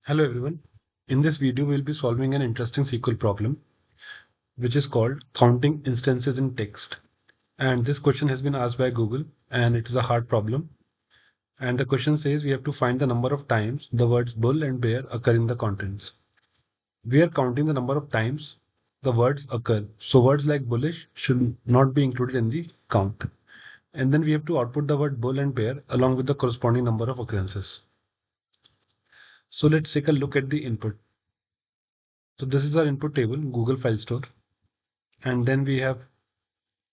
Hello everyone. In this video, we'll be solving an interesting SQL problem, which is called counting instances in text. And this question has been asked by Google, and it is a hard problem. And the question says we have to find the number of times the words bull and bear occur in the contents. We are counting the number of times the words occur. So words like bullish should not be included in the count. And then we have to output the word bull and bear along with the corresponding number of occurrences. So let's take a look at the input. So this is our input table, Google File Store. And then we have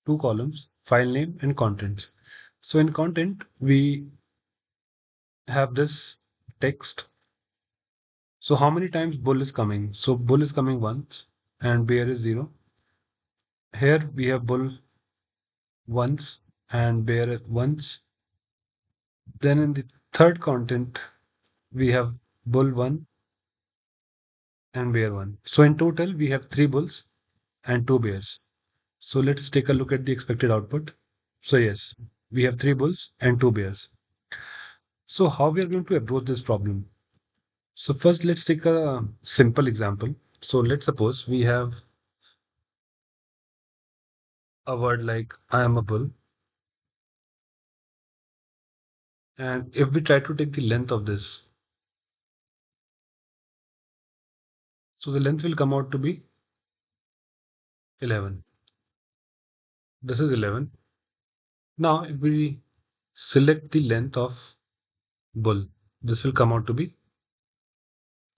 two columns, file name and contents. So in content, we have this text. So how many times bull is coming? So bull is coming once and bear is 0. Here we have bull once and bear once. Then in the third content, we have bull 1 and bear 1. So in total, we have 3 bulls and 2 bears. So let's take a look at the expected output. So yes, we have 3 bulls and 2 bears. So how we are going to approach this problem? So first, let's take a simple example. So let's suppose we have a word like I am a bull. And if we try to take the length of this, so the length will come out to be 11. This is 11. Now, if we select the length of bull, this will come out to be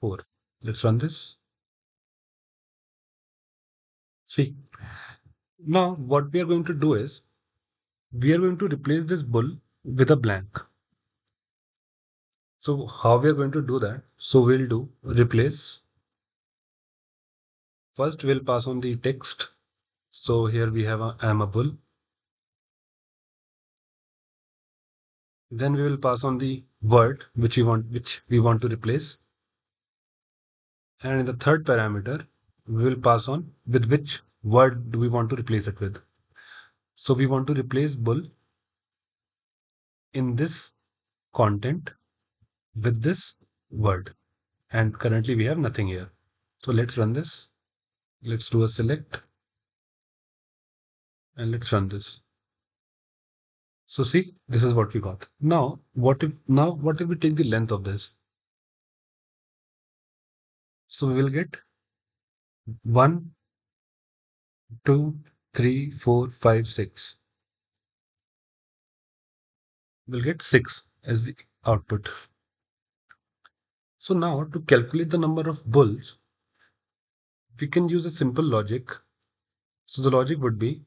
4. Let's run this. See, now what we are going to do is we are going to replace this bull with a blank. So how we are going to do that? So we'll do replace. First, we'll pass on the text. So here we have I am a bull. Then we will pass on the word which we want to replace. And in the third parameter, we will pass on with which word do we want to replace it with. So we want to replace bull in this content with this word. And currently we have nothing here. So let's run this. Let's do a select and let's run this. So see, this is what we got. Now what if we take the length of this? So we will get 1, 2, 3, 4, 5, 6. We'll get 6 as the output. So now to calculate the number of bulls, we can use a simple logic. So the logic would be,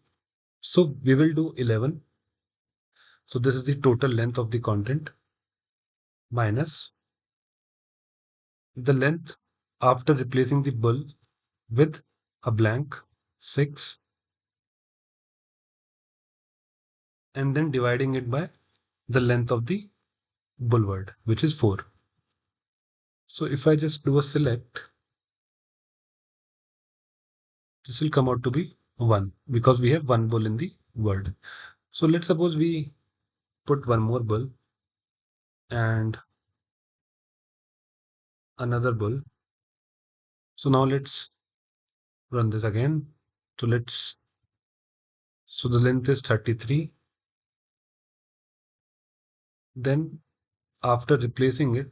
so we will do 11. So this is the total length of the content minus the length after replacing the bull with a blank 6 and then dividing it by the length of the bull word, which is 4. So if I just do a select, this will come out to be 1 because we have one bull in the word. So let's suppose we put one more bull and another bull. So now let's run this again. So the length is 33. Then after replacing it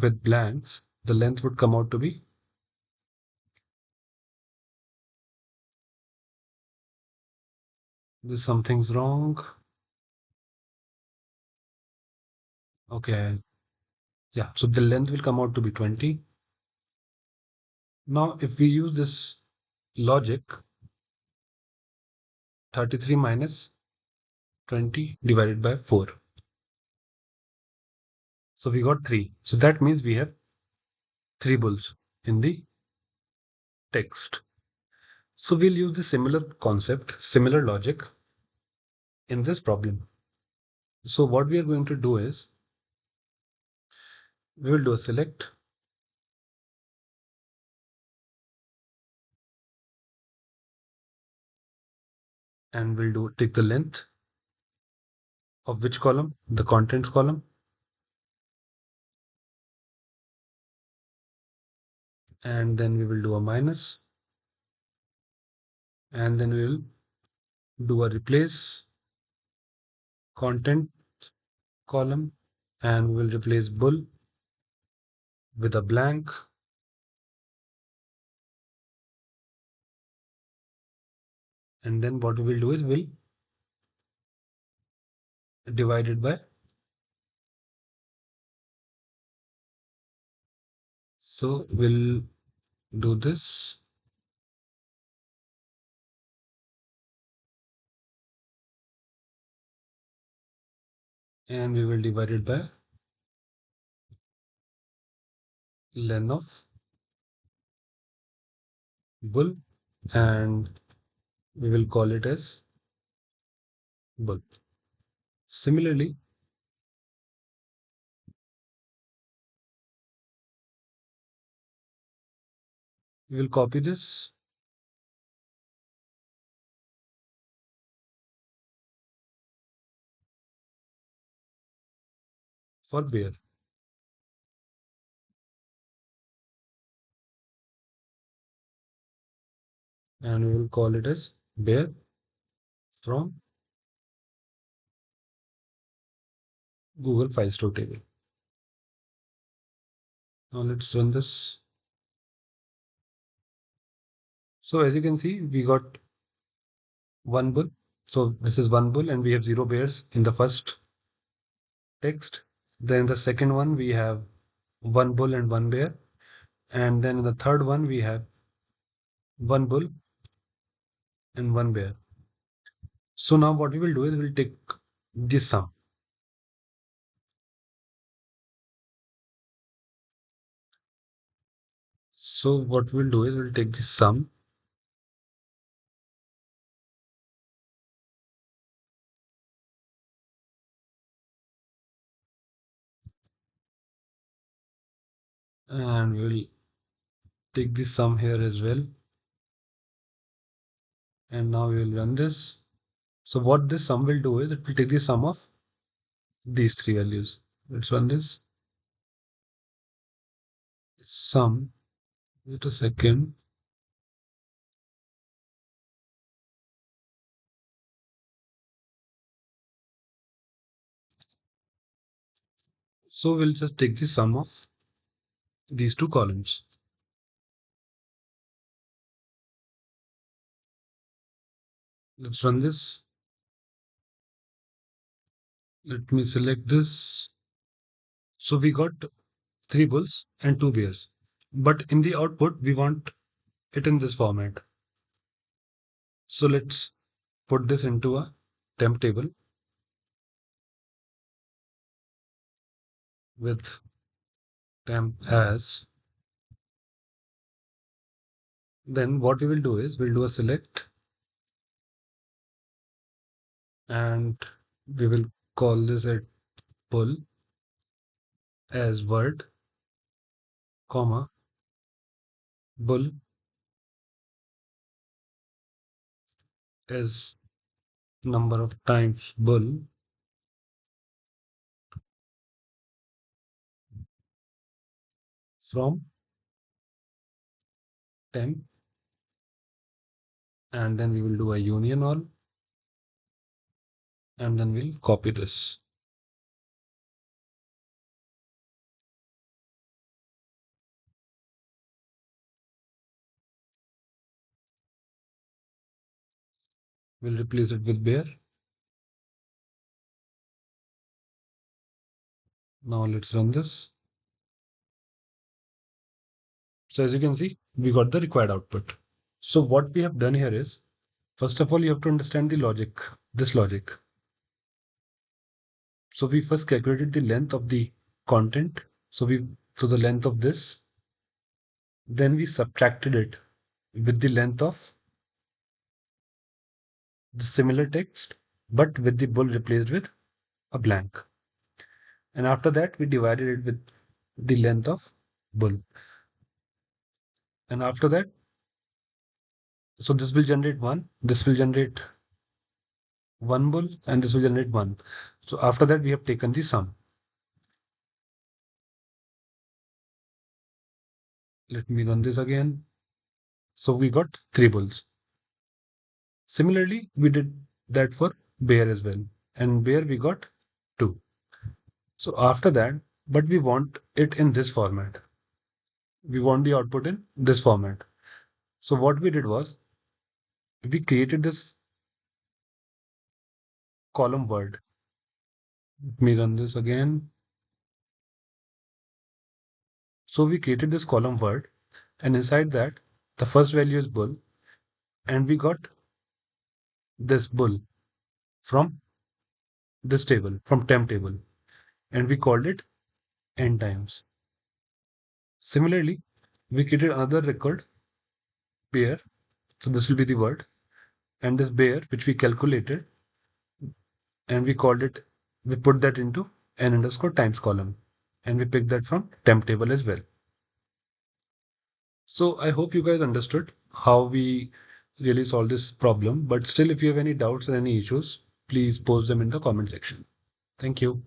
with blanks, the length would come out to be something's wrong. Okay. Yeah. So the length will come out to be 20. Now, if we use this logic, 33 minus 20 divided by 4. So we got 3. So that means we have 3 bulls in the text. So we'll use the similar concept, similar logic in this problem. So what we are going to do is we will do a select and we'll do take the length of which column? The contents column. and then we will do a minus, and then we will do a replace content column, and we will replace bull with a blank, and then what we will do is we'll divide it by. So we'll do this, and we will divide it by len of bull, and we will call it as bull. Similarly, we will copy this for bear, and we will call it as bear from Google File Store table. Now let's run this. So as you can see, we got one bull. So this is one bull, and we have 0 bears in the first text. Then the second one, we have one bull and one bear. And then in the third one, we have one bull and one bear. So now what we will do is we'll take this sum. So what we'll do is we'll take this sum, and we'll take this sum here as well. And now we will run this. So what this sum will do is it will take the sum of these three values. Let's run this. Sum, wait a second. So we'll just take the sum of these two columns. Let's run this. Let me select this. So we got 3 bulls and 2 bears. But in the output, we want it in this format. So let's put this into a temp table with temp as. Then what we will do is we'll do a select, and we will call this a bull as word, comma, bull as number of times bull, from temp, and then we will do a union all, and then we'll copy this. We'll replace it with bear. Now let's run this. So as you can see, we got the required output. So what we have done here is, first of all, you have to understand the logic, this logic. So we first calculated the length of the content. So the length of this, then we subtracted it with the length of the similar text, but with the bull replaced with a blank. And after that, we divided it with the length of bull. And after that, so this will generate 1, this will generate 1 bull, and this will generate 1. So after that, we have taken the sum. Let me run this again. So we got 3 bulls. Similarly, we did that for bear as well. And bear we got 2. So after that, but we want it in this format. We want the output in this format. So what we did was we created this column word. Let me run this again. So we created this column word, and inside that, the first value is bull, and we got this bull from this table, from temp table, and we called it n times. Similarly, we created another record, bear. So this will be the word, and this bear, which we calculated, and we called it, we put that into n underscore times column, and we picked that from temp table as well. So I hope you guys understood how we really solve this problem, but still if you have any doubts or any issues, please post them in the comment section. Thank you.